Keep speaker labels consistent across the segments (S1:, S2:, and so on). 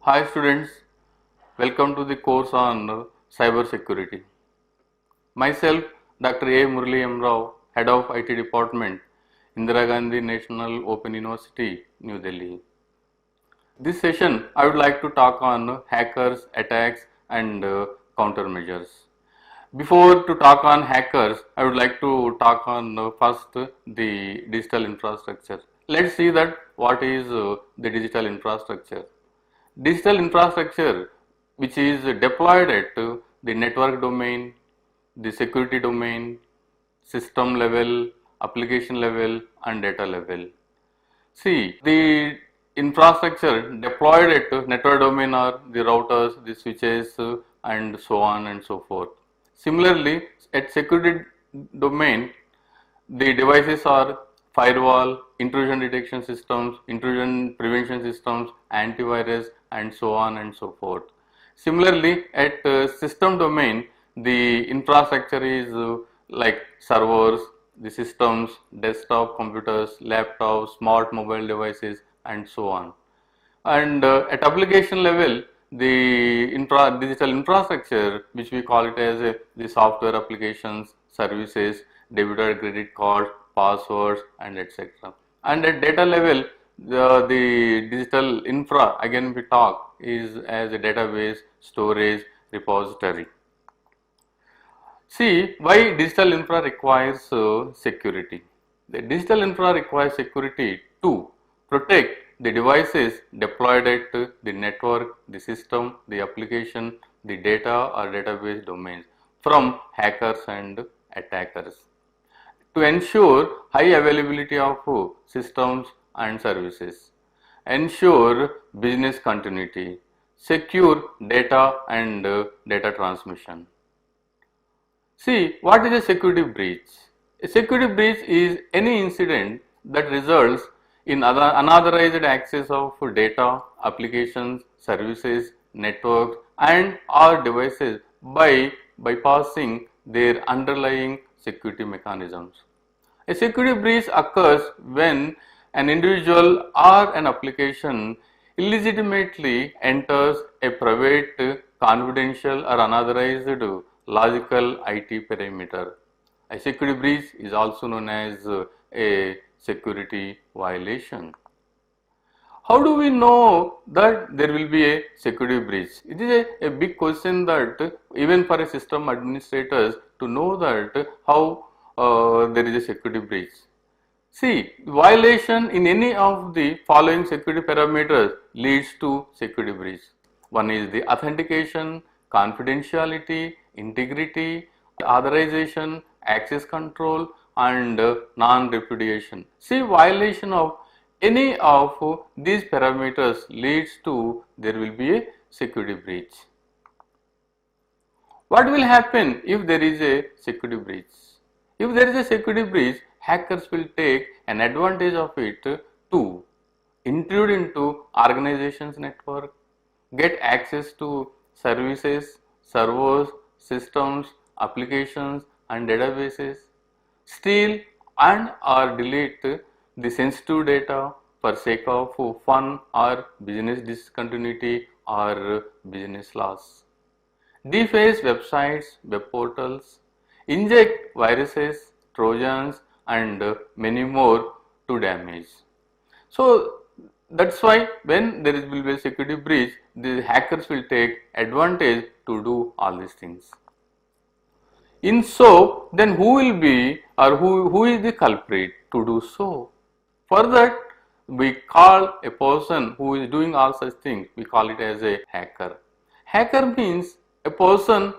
S1: Hi students, welcome to the course on cyber security. Myself, Dr. A. Murli Rao, Head of IT Department, Indira Gandhi National Open University, New Delhi. This session, I would like to talk on hackers, attacks and countermeasures. Before to talk on hackers, I would like to talk on first the digital infrastructure. Let's see that what is the digital infrastructure. Digital infrastructure which is deployed at the network domain, the security domain, system level, application level and data level. See, the infrastructure deployed at network domain are the routers, the switches and so on and so forth. Similarly, at security domain, the devices are firewall, intrusion detection systems, intrusion prevention systems, antivirus and so on and so forth. Similarly, at system domain, the infrastructure is like servers, the systems, desktop computers, laptops, smart mobile devices and so on. And at application level, the digital infrastructure, which we call it as the software applications, services, debit or credit card, passwords and etc. And at data level, the digital infra, again we talk, is as a database, storage, repository. See, why digital infra requires security. The digital infra requires security to protect the devices deployed at the network, the system, the application, the data or database domains from hackers and attackers. To ensure high availability of systems and services, ensure business continuity, secure data and data transmission. See, what is a security breach? A security breach is any incident that results in unauthorized access of data, applications, services, networks and or devices by bypassing their underlying security mechanisms. A security breach occurs when an individual or an application illegitimately enters a private, confidential or unauthorized logical IT perimeter. A security breach is also known as a security violation. How do we know that there will be a security breach? It is a big question that even for a system administrators to know that how there is a security breach. See, violation in any of the following security parameters leads to security breach. One is the authentication, confidentiality, integrity, authorization, access control and non-repudiation. See, violation of any of these parameters leads to there will be a security breach. What will happen if there is a security breach? If there is a security breach, hackers will take an advantage of it to intrude into organization's network, get access to services, servers, systems, applications and databases, steal and or delete the sensitive data for sake of fun or business discontinuity or business loss, deface websites, web portals, inject viruses, trojans and many more to damage. So that's why when there will be a security breach, the hackers will take advantage to do all these things. In so, then who will be or who is the culprit to do so? For that, we call a person who is doing all such things, we call it as a hacker. Hacker means a person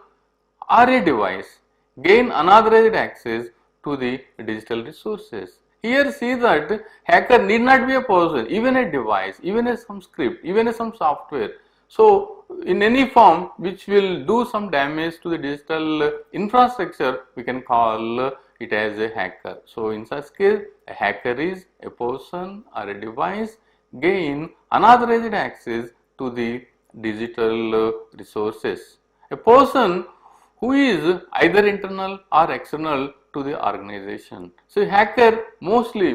S1: or a device gain unauthorized access to the digital resources. Here see that hacker need not be a person, even a device, even some script, even some software. So in any form which will do some damage to the digital infrastructure, we can call it as a hacker. So in such case, a hacker is a person or a device gain unauthorized access to the digital resources. A person who is either internal or external to the organization. So hacker mostly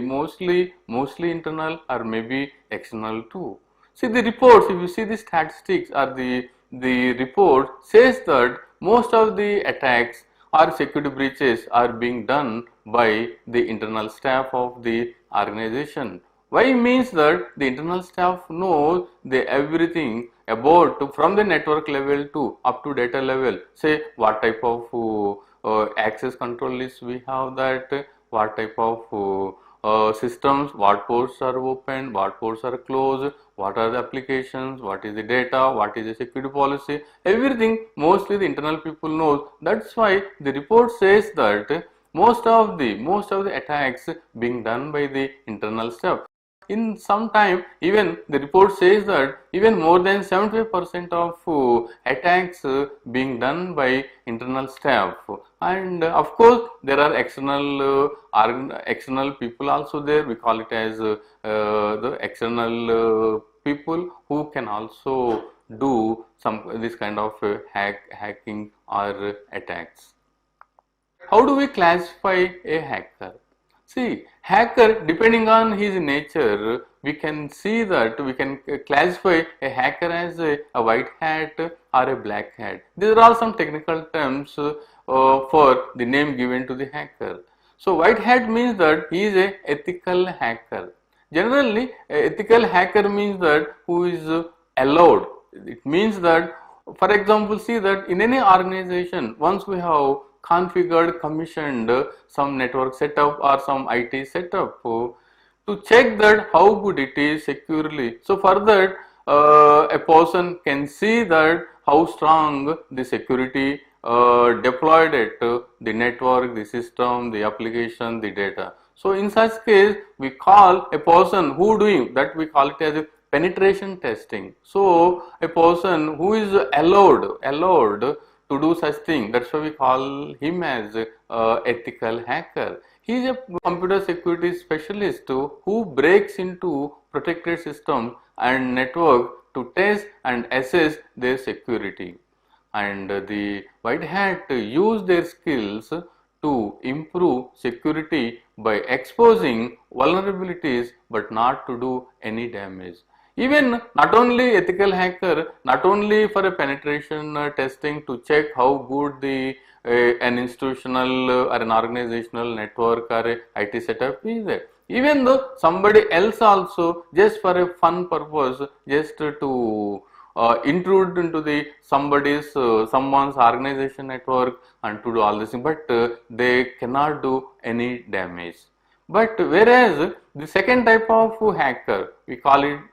S1: internal or maybe external too. See the reports, if you see the statistics or the report says that most of the attacks or security breaches are being done by the internal staff of the organization. Why means that the internal staff knows the everything about from the network level to up to data level. Say what type of access control list we have, that what type of systems, what ports are open, what ports are closed, what are the applications, what is the data, what is the security policy, everything mostly the internal people knows. That's why the report says that most of the attacks being done by the internal staff. In some time, even the report says that even more than 75% of attacks being done by internal staff. And of course there are external people also there. We call it as the external people who can also do some this kind of hacking or attacks. How do we classify a hacker? See, hacker, depending on his nature, we can see that we can classify a hacker as a white hat or a black hat. These are all some technical terms for the name given to the hacker. So, white hat means that he is a ethical hacker. Generally, a ethical hacker means that who is allowed. It means that, for example, see that in any organization, once we have configured, commissioned some network setup or some IT setup, to check that how good it is securely. So for that, a person can see that how strong the security deployed at the network, the system, the application, the data. So in such case, we call a person who doing that, we call it as a penetration testing. So a person who is allowed to do such thing, that's why we call him as ethical hacker. He is a computer security specialist who breaks into protected systems and network to test and assess their security. And the white hat use their skills to improve security by exposing vulnerabilities but not to do any damage. Even not only ethical hacker, not only for a penetration testing to check how good the an institutional or an organizational network or a IT setup is there. Even though somebody else also just for a fun purpose, just to intrude into the someone's organization network and to do all this thing, but they cannot do any damage. But whereas the second type of hacker, we call him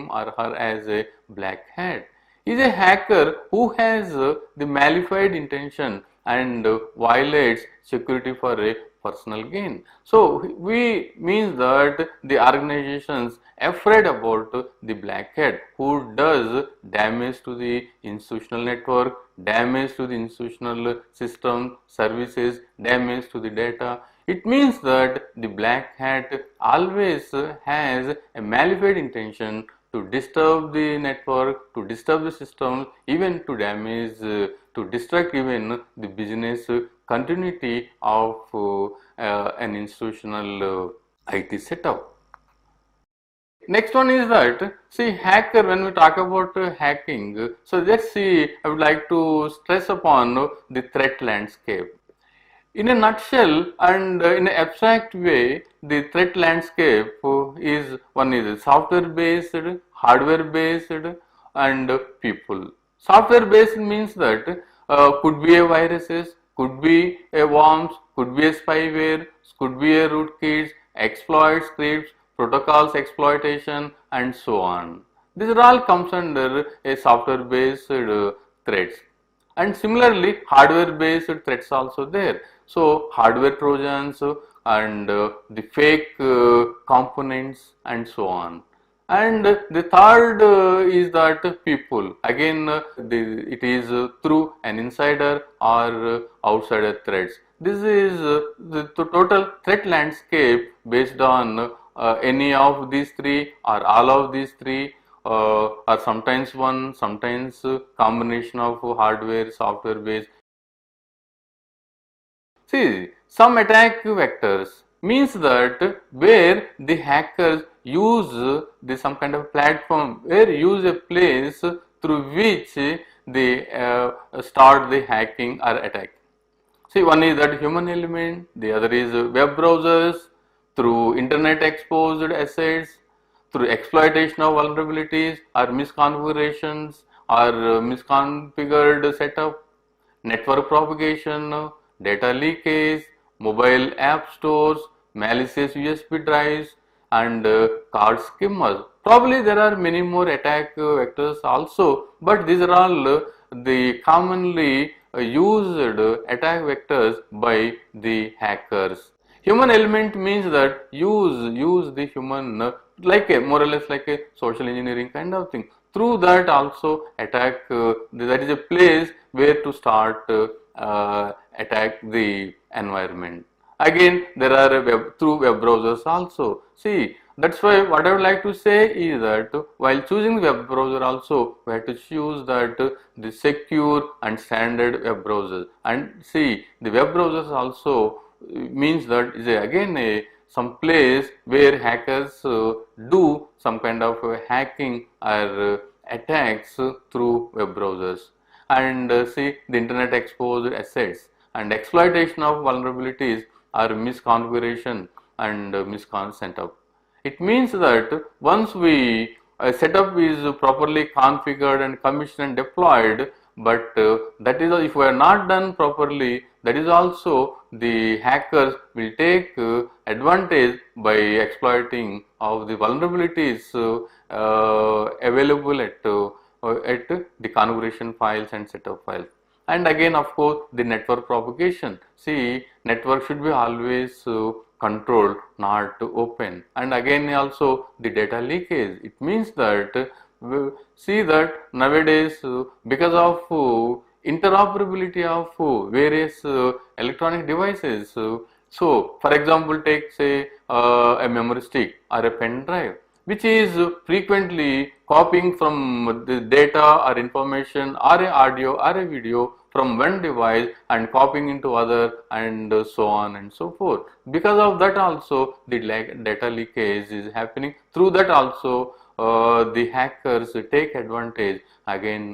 S1: or her as a black hat. He is a hacker who has the malified intention and violates security for a personal gain. So we means that the organizations afraid about the black hat who does damage to the institutional network, damage to the institutional system, services, damage to the data. It means that the black hat always has a malified intention to disturb the network, to disturb the system, even to damage, to distract even the business continuity of an institutional IT setup. Next one is that, see, hacker, when we talk about hacking, so let's see, I would like to stress upon the threat landscape. In a nutshell and in an abstract way, the threat landscape is one is software based, hardware based, and people. Software based means that could be a viruses, could be a worms, could be a spyware, could be a rootkits, exploit scripts, protocols exploitation, and so on. These are all comes under a software based threats. And similarly, hardware based threats also there. So hardware trojans and the fake components and so on. And the third is that people, again it is through an insider or outsider threats. This is the total threat landscape based on any of these three or all of these three, or sometimes one, sometimes combination of hardware, software based. See, some attack vectors means that where the hackers use some kind of platform where use a place through which they start the hacking or attack. See, one is that human element, the other is web browsers through internet exposed assets, through exploitation of vulnerabilities or misconfigurations or misconfigured setup, network propagation, data leakage, mobile app stores, malicious USB drives, and card skimmers. Probably there are many more attack vectors also, but these are all the commonly used attack vectors by the hackers. Human element means that use the human like a more or less like a social engineering kind of thing. Through that also attack that is a place where to start attack the environment. Again, there are through web browsers also. See, that's why what I would like to say is that while choosing the web browser also, we have to choose that the secure and standard web browsers. And see, the web browsers also means that is again some place where hackers do some kind of hacking or attacks through web browsers. And see, the internet exposed assets and exploitation of vulnerabilities or misconfiguration and miscon setup. It means that once we setup is properly configured and commissioned and deployed, but that is if we are not done properly, that is also the hackers will take advantage by exploiting of the vulnerabilities available at the configuration files and setup files. And again, of course, the network propagation. See, network should be always controlled, not open. And again, also the data leakage. It means that see that nowadays because of interoperability of various electronic devices. So, for example, take say a memory stick or a pen drive, which is frequently copying from the data or information or a audio or a video from one device and copying into other and so on and so forth. Because of that also the data leakage is happening. Through that also the hackers take advantage again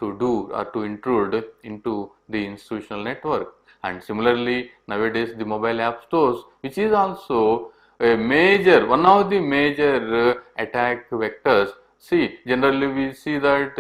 S1: to do or to intrude into the institutional network. And similarly, nowadays the mobile app stores, which is also a major, one of the major attack vectors. See, generally we see that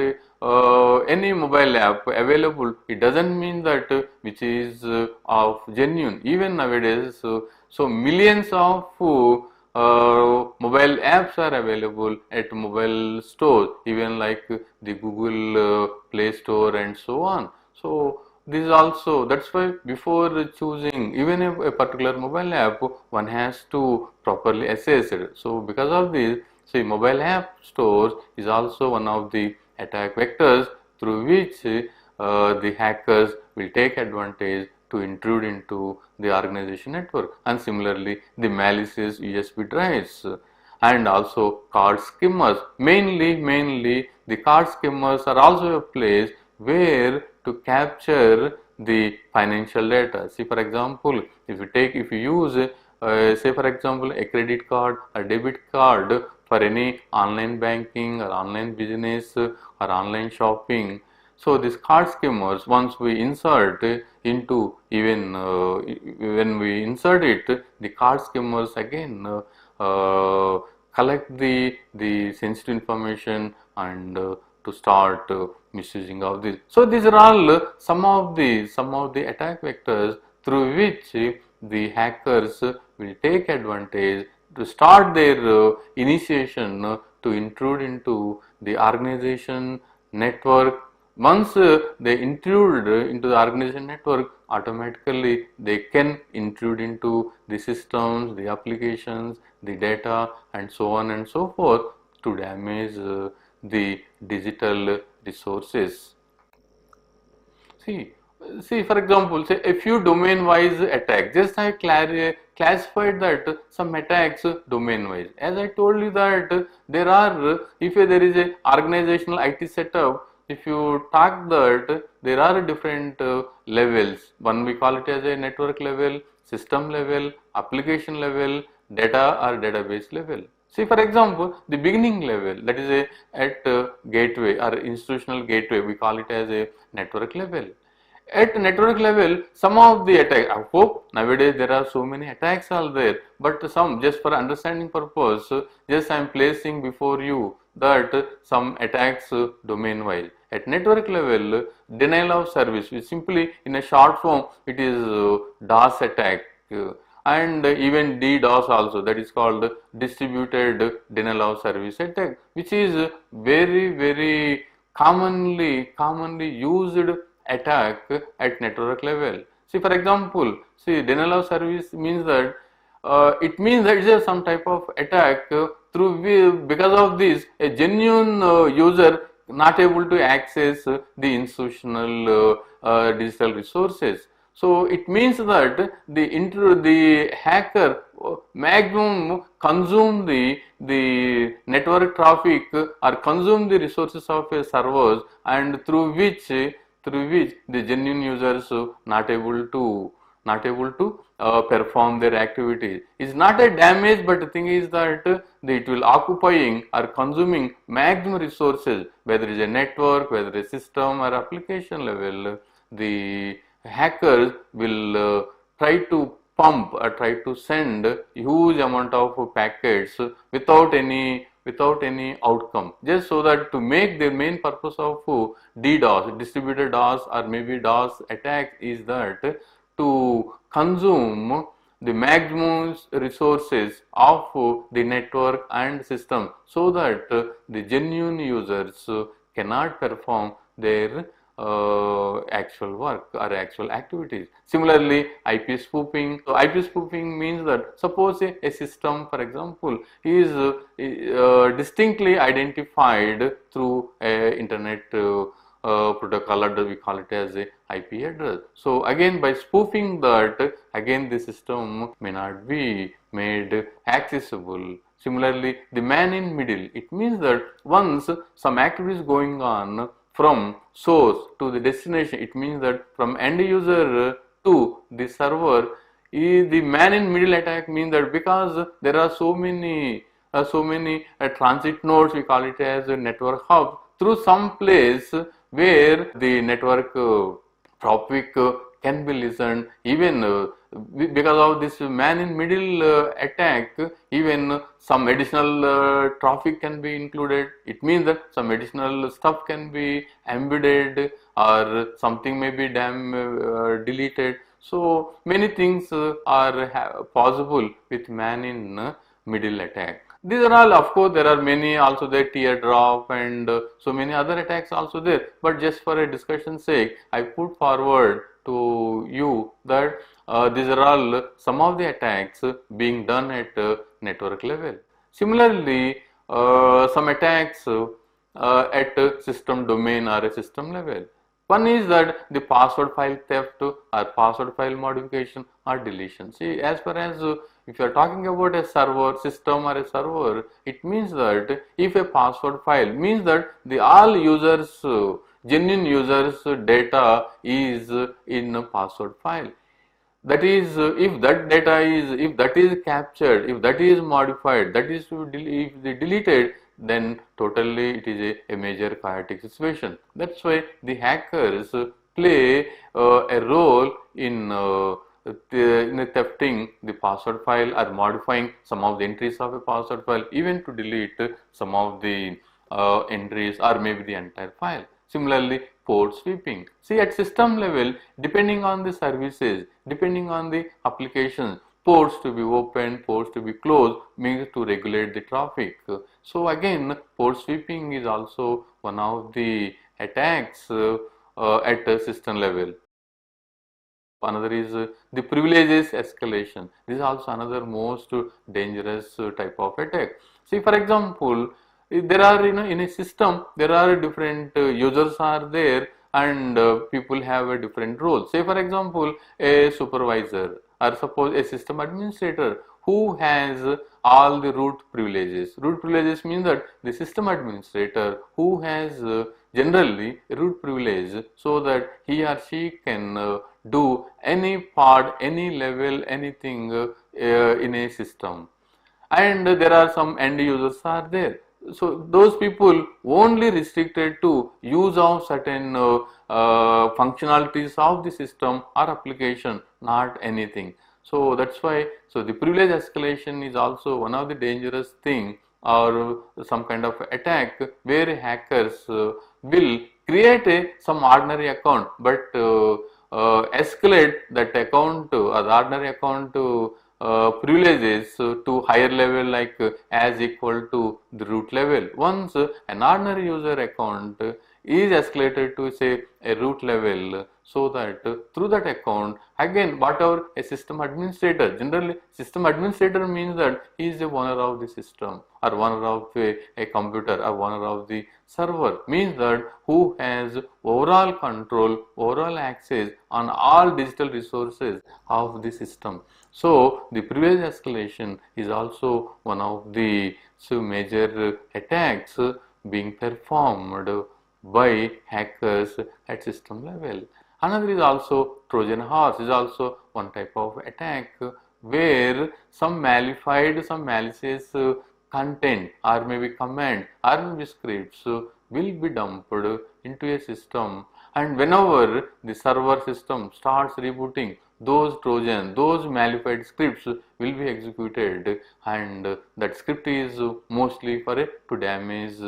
S1: any mobile app available, it doesn't mean that which is of genuine. Even nowadays, so millions of mobile apps are available at mobile stores, even like the Google Play Store and so on. So this is also, that's why before choosing even a particular mobile app, one has to properly assess it. So because of this, see, mobile app stores is also one of the attack vectors through which the hackers will take advantage to intrude into the organization network. And similarly, the malicious USB drives and also card skimmers. Mainly the card skimmers are also a place where to capture the financial data. See, for example, if you use say for example a credit card or debit card for any online banking or online business or online shopping. So these card skimmers, once we insert into even when we insert it, the card skimmers again collect the sensitive information and to start misusing of this. So these are all some of the attack vectors through which the hackers will take advantage to start their initiation to intrude into the organization network. Once they intrude into the organization network, automatically they can intrude into the systems, the applications, the data and so on and so forth to damage the digital resources. See, for example, say a few domain-wise attacks. Just I classified that some attacks domain-wise. As I told you that there are, if there is a organizational IT setup, if you talk that there are different levels. One we call it as a network level, system level, application level, data or database level. See, for example, the beginning level, that is at gateway or institutional gateway, we call it as a network level. At network level, some of the attack, I hope nowadays there are so many attacks are there, but some, just for understanding purpose, just I am placing before you that some attacks domain wise. At network level, denial of service, which simply in a short form, it is DOS attack. And even DDoS also, that is called distributed denial of service attack, which is very commonly used attack at network level. See, for example, see, denial of service means that it means that it is some type of attack because of this a genuine user not able to access the institutional digital resources. So it means that the hacker maximum consume the network traffic or consume the resources of a servers, and through which the genuine users not able to perform their activities. It's not a damage, but the thing is that it will occupying or consuming maximum resources, whether it's a network, whether a system or application level. The hackers will try to pump or try to send huge amount of packets without any outcome, just so that to make their main purpose of DDoS, distributed DOS or maybe DOS attack, is that to consume the maximum resources of the network and system, so that the genuine users cannot perform their actual work or actual activities. Similarly, IP spoofing. So IP spoofing means that suppose a system, for example, is distinctly identified through a internet protocol, or we call it as a IP address. So again, by spoofing that, again the system may not be made accessible. Similarly, the man in middle, it means that once some activity is going on from source to the destination, it means that from end user to the server, the man in middle attack means that because there are so many transit nodes, we call it as a network hub, through some place where the network traffic can be listened, even because of this man in middle attack, even some additional traffic can be included. It means that some additional stuff can be embedded, or something may be deleted. So many things are possible with man in middle attack. These are all, of course, there are many also there, teardrop and so many other attacks also there, but just for a discussion sake, I put forward to you that these are all some of the attacks being done at network level. Similarly, some attacks at system domain or a system level. One is that the password file theft or password file modification or deletion. See, as far as if you are talking about a server system or a server, it means that if a password file means that the all users, genuine users data is in a password file. That is, if that is captured, if that is modified, that is if they deleted, then totally it is a major chaotic situation. That's why the hackers play a role in thefting the password file or modifying some of the entries of a password file, even to delete some of the entries or maybe the entire file. Similarly, port sweeping. See, at system level, depending on the services, depending on the applications, ports to be open, ports to be closed means to regulate the traffic. So again, port sweeping is also one of the attacks at a system level. Another is the privileges escalation. This is also another most dangerous type of attack. See, for example, there are in a system there are different users are there, and people have a different role. Say for example, a supervisor or suppose a system administrator who has all the root privileges. Root privileges means that the system administrator who has generally root privilege, so that he or she can do any part, any level, anything in a system. and there are some end users are there. So those people only restricted to use of certain functionalities of the system or application, not anything. So that's why, so the privilege escalation is also one of the dangerous thing, or some kind of attack where hackers will create some ordinary account, but escalate that account or the ordinary account privileges to higher level, like as equal to the root level. Once an ordinary user account is escalated to say a root level, so that through that account, again whatever a system administrator, generally system administrator means that he is the owner of the system or owner of a computer or owner of the server, means that who has overall control, overall access on all digital resources of the system. So the privilege escalation is also one of the major attacks being performed by hackers at system level. Another is also Trojan horse, is also one type of attack where some malified, some malicious content or maybe command or maybe scripts will be dumped into a system, and whenever the server system starts rebooting, those Trojan, those malified scripts will be executed, and that script is mostly for to damage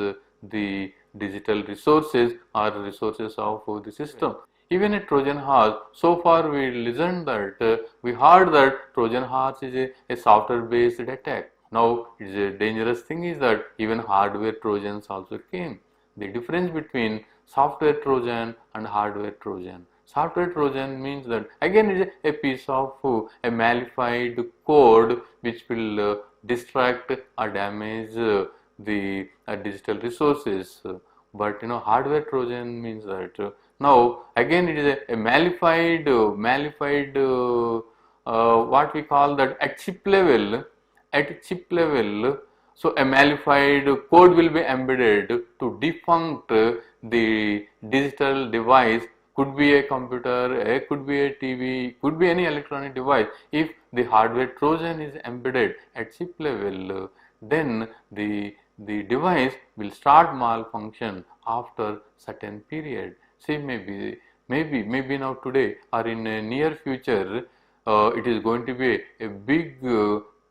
S1: the digital resources or resources of the system. Even a Trojan horse, so far we listened that, we heard that Trojan horse is a software based attack. Now it's a dangerous thing is that even hardware Trojans also came. The difference between software Trojan and hardware Trojan. Software Trojan means that again it is a piece of a malified code which will distract or damage the digital resources. But hardware Trojan means that now again it is a malified, what we call that at chip level, so a malified code will be embedded to defunct the digital device, could be a computer, could be a TV, could be any electronic device. If the hardware Trojan is embedded at chip level, then the device will start malfunction after certain period. Say maybe now today or in a near future, it is going to be a big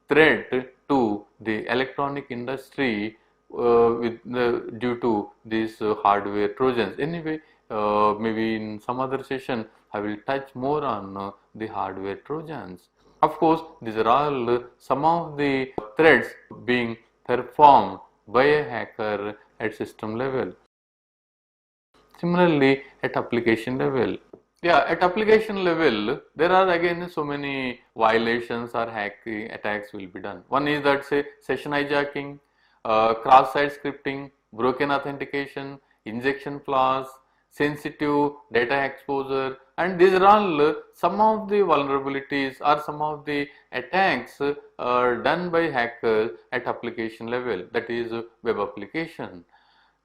S1: threat to the electronic industry due to these hardware Trojans. Anyway, maybe in some other session I will touch more on the hardware Trojans. Of course, these are all some of the threats being performed by a hacker at system level. Similarly, at application level. Yeah, at application level, there are again so many violations or hacking attacks will be done. One is that say session hijacking, cross-site scripting, broken authentication, injection flaws, sensitive data exposure, and these are all some of the vulnerabilities or some of the attacks done by hackers at application level, that is web application.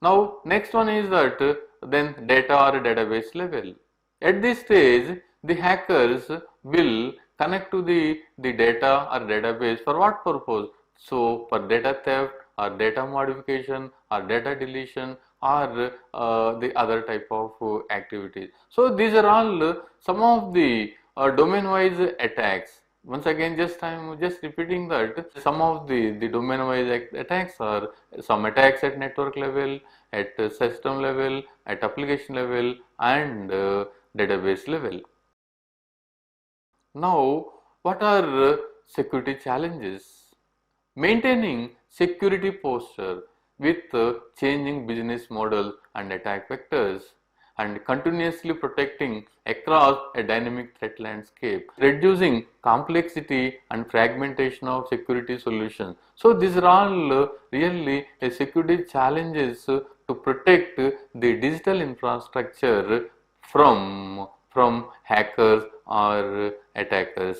S1: Now next one is that then data or database level. At this stage, the hackers will connect to the data or database for what purpose? So for data theft or data modification or data deletion or the other type of activities. So these are all some of the domain wise attacks. Once again, I am just repeating that some of the domain wise attacks are some attacks at network level, at system level, at application level, and database level. Now, what are security challenges? Maintaining security posture with changing business models and attack vectors, and continuously protecting across a dynamic threat landscape, reducing complexity and fragmentation of security solutions. So these are all really a security challenges to protect the digital infrastructure from hackers or attackers.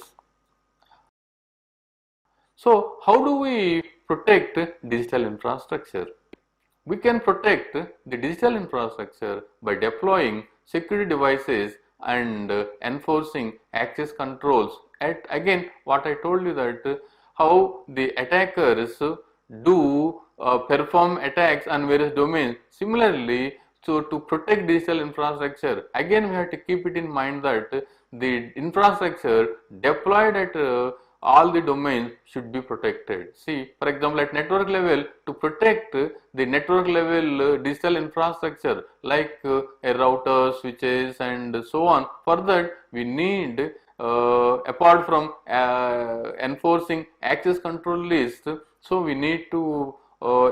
S1: So how do we protect digital infrastructure? We can protect the digital infrastructure by deploying security devices and enforcing access controls. At again, what I told you that how the attackers do perform attacks on various domains. Similarly, so to protect digital infrastructure, again we have to keep it in mind that the infrastructure deployed at all the domains should be protected. See, for example, at network level, to protect the network level digital infrastructure like a router, switches and so on, for that we need apart from enforcing access control list, so we need to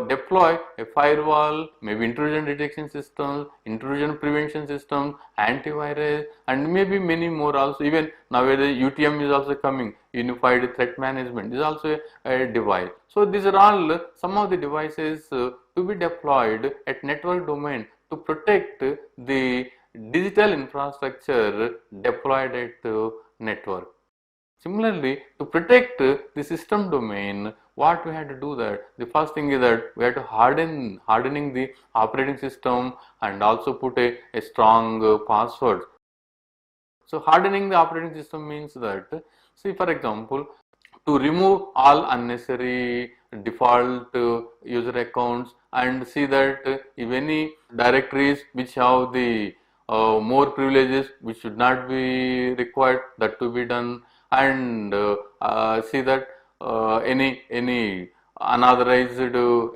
S1: deploy a firewall, maybe intrusion detection systems, intrusion prevention systems, antivirus, and maybe many more also. Even nowadays UTM is also coming, unified threat management is also a device. So these are all some of the devices to be deployed at network domain to protect the digital infrastructure deployed at network. Similarly, to protect the system domain, what we had to do that the first thing is that we had to hardening the operating system and also put a strong password. So hardening the operating system means that, see for example, to remove all unnecessary default user accounts and see that if any directories which have the more privileges which should not be required, that to be done, and see that any unauthorized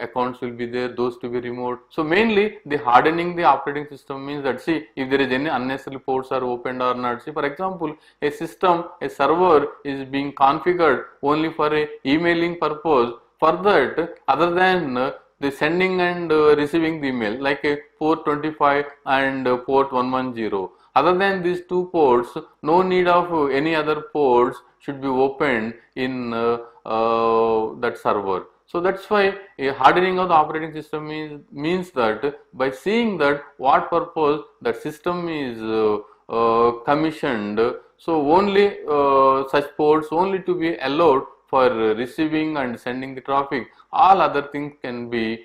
S1: accounts will be there, those to be removed. So mainly the hardening the operating system means that, see if there is any unnecessary ports are opened or not. See for example, a system, a server is being configured only for a emailing purpose. For that, other than the sending and receiving the email, like a port 25 and port 110, other than these two ports, no need of any other ports should be opened in that server. So that's why a hardening of the operating system means that by seeing that what purpose that system is commissioned, so only such ports only to be allowed for receiving and sending the traffic. All other things can be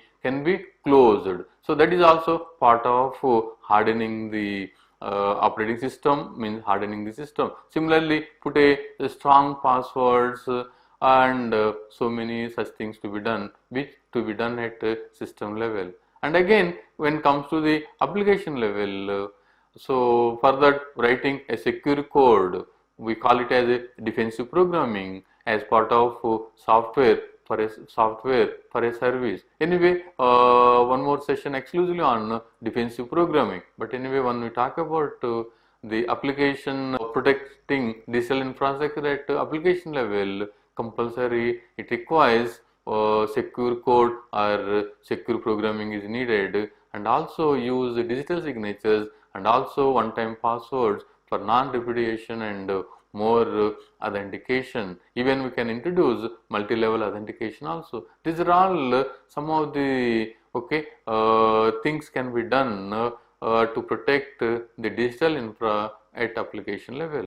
S1: closed. So that is also part of hardening the operating system, means hardening the system. Similarly, put a strong passwords and so many such things to be done, which to be done at system level. And again, when it comes to the application level, so for that writing a secure code, we call it as a defensive programming as part of software for a service. Anyway, one more session exclusively on defensive programming. But anyway, when we talk about the application protecting digital infrastructure at application level, compulsory it requires secure code or secure programming is needed, and also use digital signatures and also one-time passwords for non-repudiation and more authentication. Even we can introduce multi-level authentication also. These are all some of the things can be done to protect the digital infra at application level.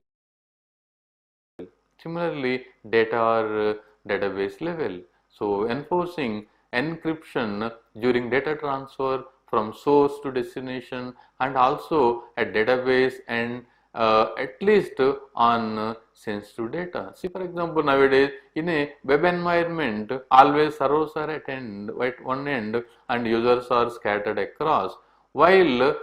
S1: Similarly, data or database level. So enforcing encryption during data transfer from source to destination, and also at database and at least on sensitive data. See for example, nowadays in a web environment, always servers are at one end and users are scattered across. While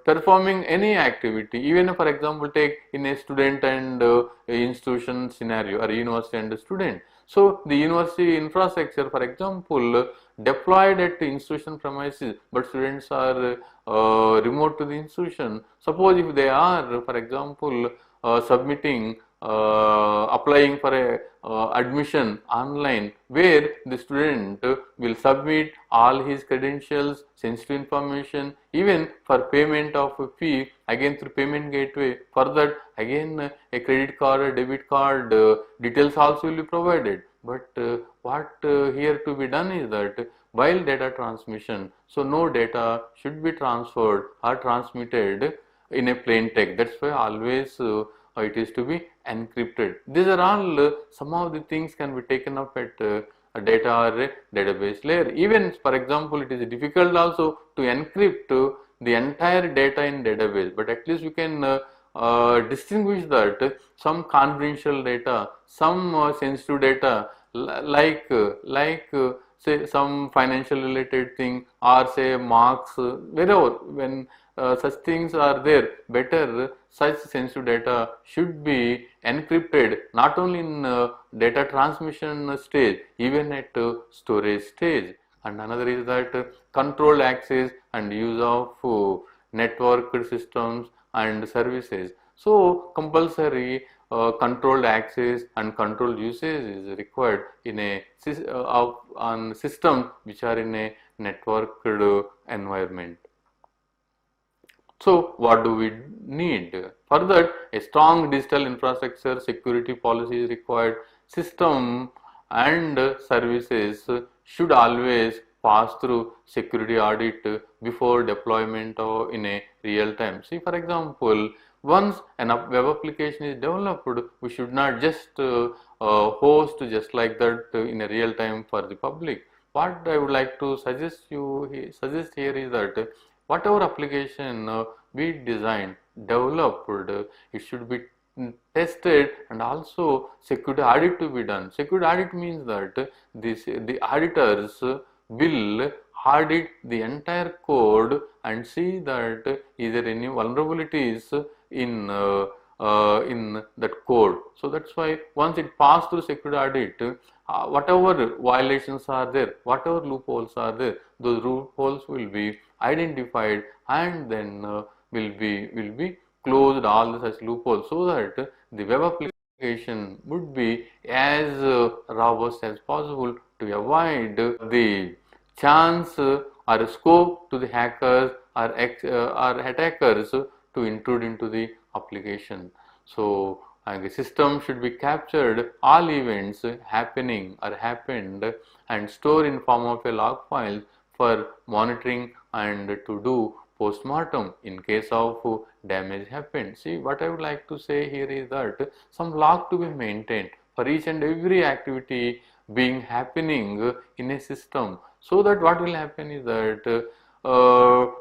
S1: performing any activity, even for example take in a student and institution scenario or university and student. So the university infrastructure, for example, deployed at the institution premises, but students are remote to the institution. Suppose if they are, for example, submitting applying for a admission online, where the student will submit all his credentials, sensitive information, even for payment of a fee, again through payment gateway. For that, again a credit card or debit card details also will be provided. But what here to be done is that while data transmission, so no data should be transferred or transmitted in a plain text. That's why always it is to be encrypted. These are all some of the things can be taken up at a data or a database layer. Even for example, it is difficult also to encrypt the entire data in database, but at least we can distinguish that some confidential data, some sensitive data, say some financial related thing, or say marks, wherever, when such things are there, better such sensitive data should be encrypted, not only in data transmission stage, even at storage stage. And another is that controlled access and use of networked systems and services. So compulsory controlled access and controlled usage is required in a on systems which are in a networked environment. So what do we need? For that, a strong digital infrastructure security policy is required. System and services should always pass through security audit before deployment or in a real time. See, for example, once a web application is developed, we should not just host just like that in a real time for the public. What I would like to suggest here is that whatever application we designed, developed, it should be tested, and also security audit to be done. Security audit means that the auditors will audit the entire code and see that is there any vulnerabilities in that code. So that's why once it passed through security audit, whatever violations are there, whatever loopholes are there, those loopholes will be identified, and then will be closed, all such loopholes, so that the web application would be as robust as possible to avoid the chance or scope to the hackers or attackers to intrude into the application. So the system should be captured all events happening or happened and store in form of a log file for monitoring and to do post-mortem in case of damage happened. See, what I would like to say here is that some log to be maintained for each and every activity being happening in a system, so that what will happen is that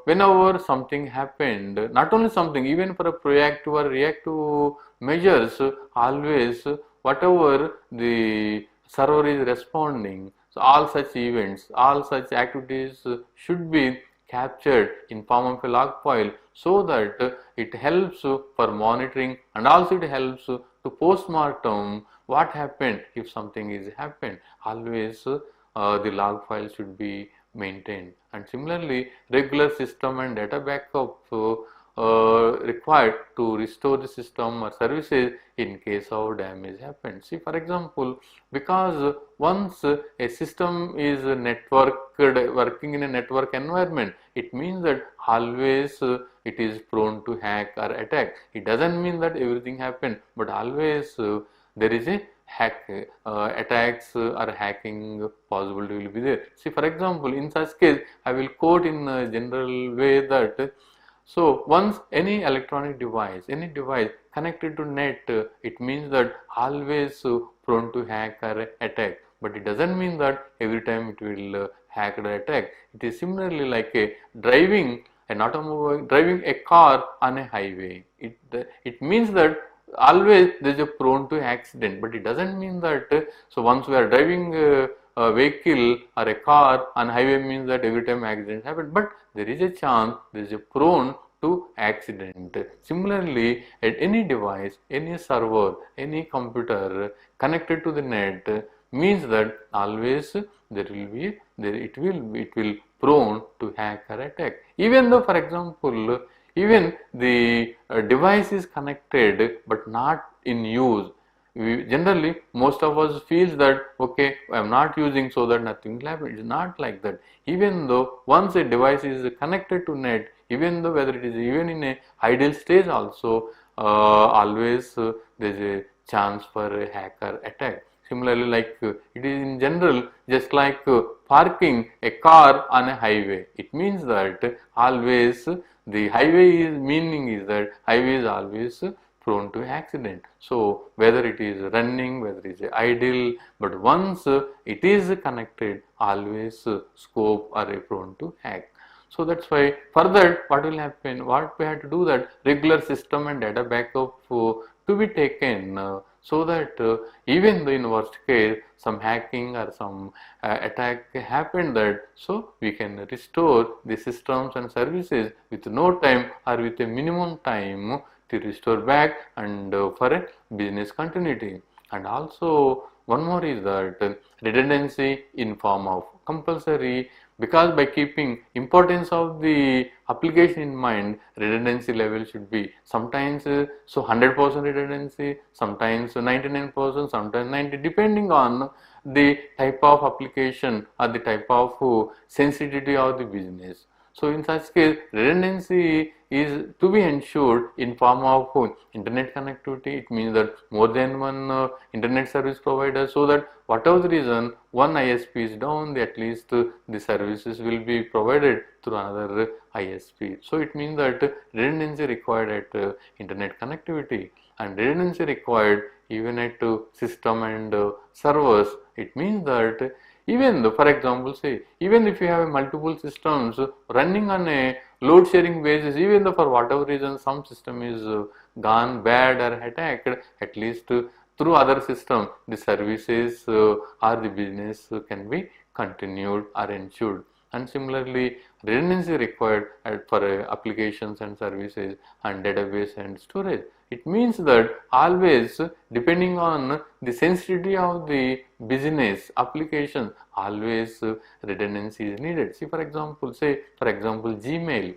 S1: whenever something happened, not only something, even for a proactive or reactive measures, always whatever the server is responding, so all such events, all such activities should be captured in form of a log file, so that it helps for monitoring, and also it helps to post-mortem what happened if something is happened. Always the log file should be maintained. And similarly, regular system and data backup required to restore the system or services in case of damage happened. See, for example, because once a system is networked, working in a network environment, it means that always it is prone to hack or attack. It doesn't mean that everything happened, but always there is a hack attacks or hacking possibility will be there. See, for example, in such case, I will quote in a general way that so once any electronic device, any device connected to net, it means that always prone to hack or attack. But it doesn't mean that every time it will hack or attack. It is similarly like a driving an automobile, driving a car on a highway. It means that always there is a prone to accident, but it doesn't mean that so once we are driving a vehicle or a car on highway means that every time accident happen, but there is a chance, there is a prone to accident. Similarly, at any device, any server, any computer connected to the net means that always there will be it will prone to hack or attack. Even though, for example, even the device is connected but not in use. Generally, most of us feels that okay, I am not using, so that nothing will happen. It is not like that. Even though once a device is connected to net, even though whether it is even in a idle stage also, always there is a chance for a hacker attack. Similarly, like it is in general just like parking a car on a highway. It means that always the highway is meaning is that highway is always prone to accident. So whether it is running, whether it is idle, but once it is connected, always scope are prone to hack. So that's why for that what will happen, what we have to do, that regular system and data backup to be taken, so that even though in worst case some hacking or some attack happened, that so we can restore the systems and services with no time or with a minimum time to restore back, and for a business continuity. And also one more is that redundancy in form of compulsory, because by keeping importance of the application in mind, redundancy level should be sometimes so 100% redundancy, sometimes 99%, sometimes 90, depending on the type of application or the type of sensitivity of the business. So in such case, redundancy is to be ensured in form of internet connectivity. It means that more than one internet service provider, so that whatever the reason one ISP is down, at least the services will be provided through another ISP. So it means that redundancy required at internet connectivity, and redundancy required even at system and servers. It means that even though, for example, say, even if you have multiple systems running on a load sharing basis, even though for whatever reason some system is gone bad or attacked, at least through other system the services or the business can be continued or ensured. And similarly, redundancy required for applications and services and database and storage. It means that always, depending on the sensitivity of the business application, always redundancy is needed. See, for example, Gmail.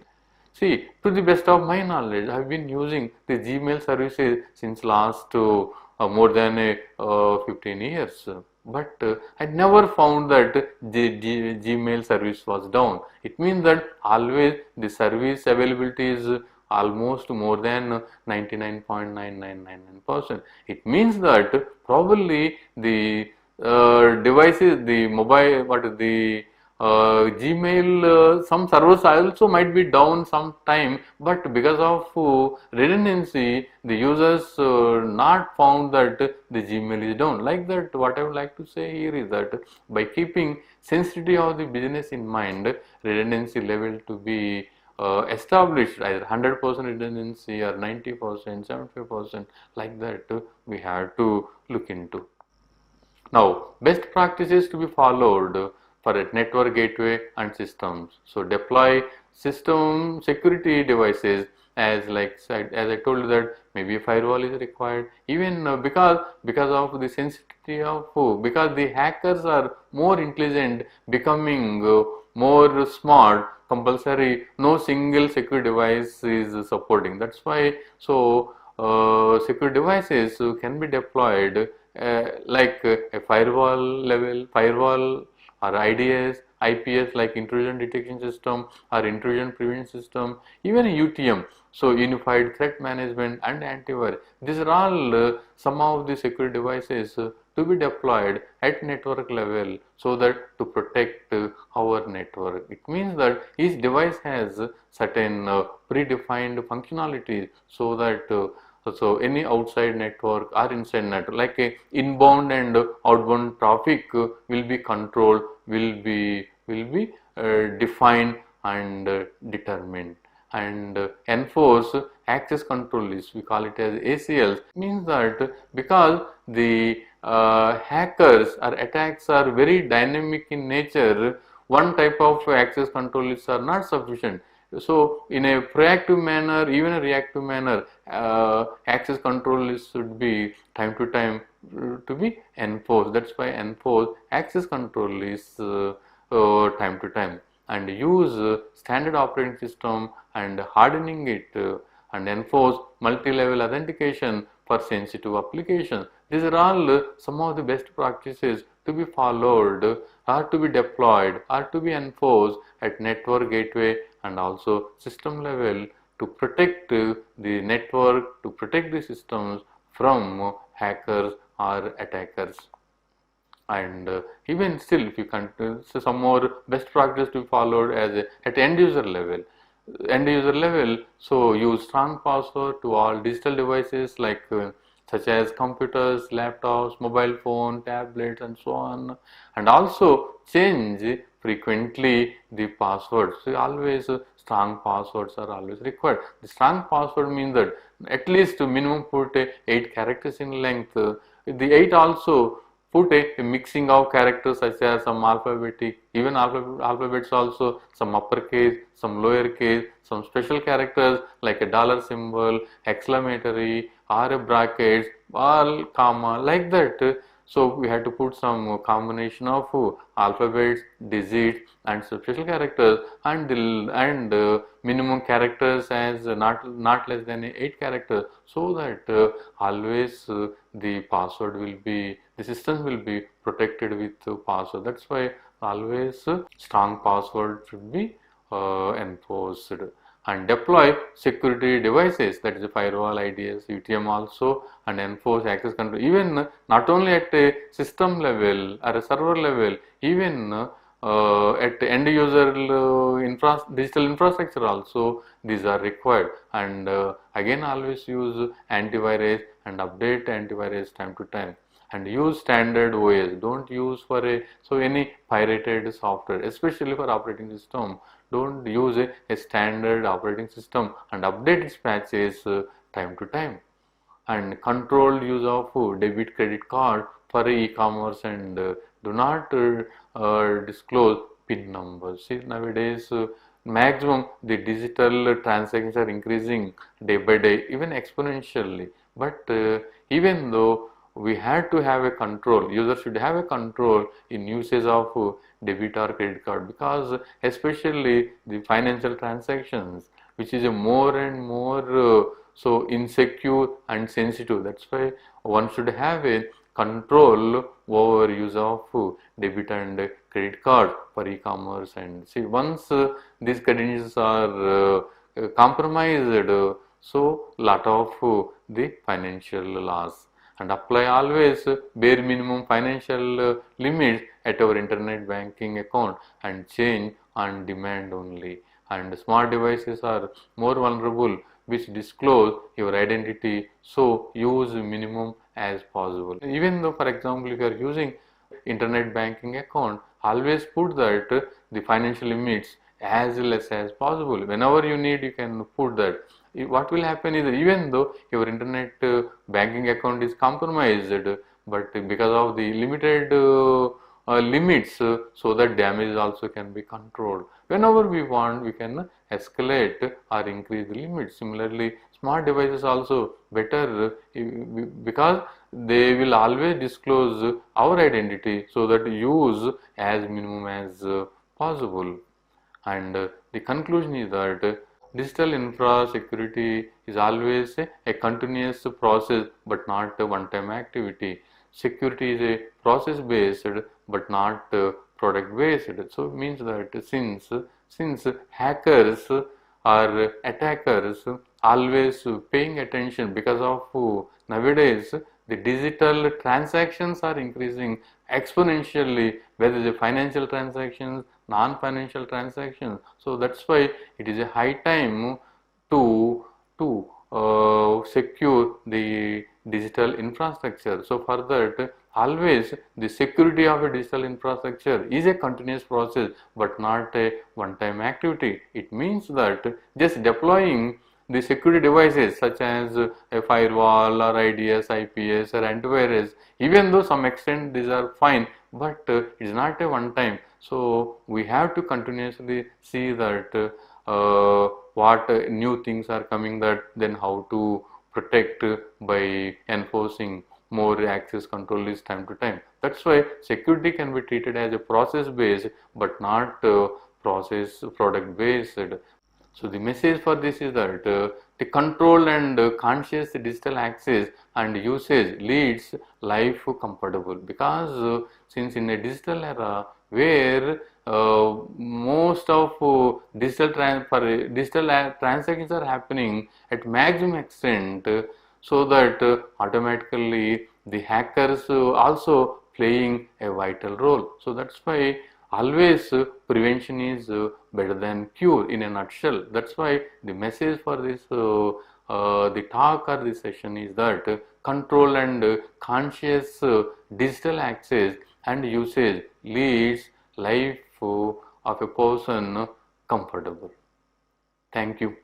S1: See, to the best of my knowledge, I have been using the Gmail services since last more than 15 years. But I never found that the Gmail service was down. It means that always the service availability is almost more than 99.9999%. It means that probably the devices, the mobile, Gmail, some servers also might be down some time, but because of redundancy, the users not found that the Gmail is down. Like that, what I would like to say here is that by keeping sensitivity of the business in mind, redundancy level to be established, either 100% redundancy or 90%, 75%, like that we have to look into. Now, best practices to be followed for a network gateway and systems. So deploy system security devices, as I told you that maybe a firewall is required, even because of the sensitivity of because the hackers are more intelligent, becoming more smart, compulsory no single secure device is supporting. That's why so secure devices can be deployed like a firewall or IDS, IPS, like intrusion detection system or intrusion prevention system, even a UTM, so unified threat management and antivirus. These are all some of the secure devices to be deployed at network level, so that to protect our network. It means that each device has certain predefined functionalities, so that so any outside network or inside network, like a inbound and outbound traffic will be controlled, will be defined and determined, and enforce access control list. We call it as ACLs. Means that because the hackers or attacks are very dynamic in nature, one type of access control lists are not sufficient. So in a proactive manner, even a reactive manner, access control list should be time to time to be enforced. That's why enforce access control lists time to time, and use standard operating system and hardening it, and enforce multi-level authentication for sensitive applications. These are all some of the best practices to be followed or to be deployed or to be enforced at network gateway and also system level to protect the network, to protect the systems from hackers or attackers. And even still, if you continue, so some more best practice to be followed as at end user level. So use strong password to all digital devices like such as computers, laptops, mobile phone, tablets, and so on, and also change frequently the passwords. So always strong passwords are always required. The strong password means that at least minimum put 8 characters in length. The 8 also put a mixing of characters such as some alphabetic, even alphabets also, some uppercase, some lowercase, some special characters like a dollar symbol, exclamatory, or a brackets, or comma, like that. So we had to put some combination of alphabets, digits, and special characters, and minimum characters as not less than 8 characters, so that always the system will be protected with password. That's why always strong password should be enforced. And deploy security devices, that is the firewall, IDS, UTM also, and enforce access control, even not only at a system level or a server level, even at end user digital infrastructure also these are required. And again, always use antivirus and update antivirus time to time, and use standard OS. Don't use for any pirated software, especially for operating system. Don't use a standard operating system, and update its patches time to time. And controlled use of debit credit card for e-commerce, and do not disclose PIN numbers. See, nowadays maximum the digital transactions are increasing day by day, even exponentially. But even though we had to have a control, user should have a control in usage of debit or credit card, because especially the financial transactions, which is a more and more so insecure and sensitive. That's why one should have a control over use of debit and credit card for e-commerce. And see, once these credentials are compromised, so lot of the financial loss. And apply always bare minimum financial limits at our internet banking account, and change on demand only. And smart devices are more vulnerable, which disclose your identity, so use minimum as possible. Even though, for example, if you are using internet banking account, always put that the financial limits as less as possible. Whenever you need, you can put that. What will happen is, even though your internet banking account is compromised, but because of the limited limits, so that damage also can be controlled. Whenever we want, we can escalate or increase the limits. Similarly, smart devices also better because they will always disclose our identity, so that use as minimum as possible. And the conclusion is that digital infra security is always a continuous process, but not a one-time activity. Security is a process-based, but not product-based. So it means that since hackers or attackers always paying attention, because of nowadays the digital transactions are increasing exponentially, whether the financial transactions, non-financial transactions. So that's why it is a high time to secure the digital infrastructure. So for that, always the security of a digital infrastructure is a continuous process, but not a one-time activity. It means that just deploying the security devices such as a firewall or IDS, IPS or antivirus, even though some extent these are fine, but it is not a one time. So we have to continuously see that what new things are coming, that then how to protect by enforcing more access control is time to time. That's why security can be treated as a process based, but not process product based. So the message for this is that the control and conscious digital access and usage leads life comfortable, because since in a digital era where most of digital transactions are happening at maximum extent, so that automatically the hackers also playing a vital role. So that's why always prevention is better than cure, in a nutshell. That's why the message for this the talk or the session is that control and conscious digital access and usage leads life of a person comfortable. Thank you.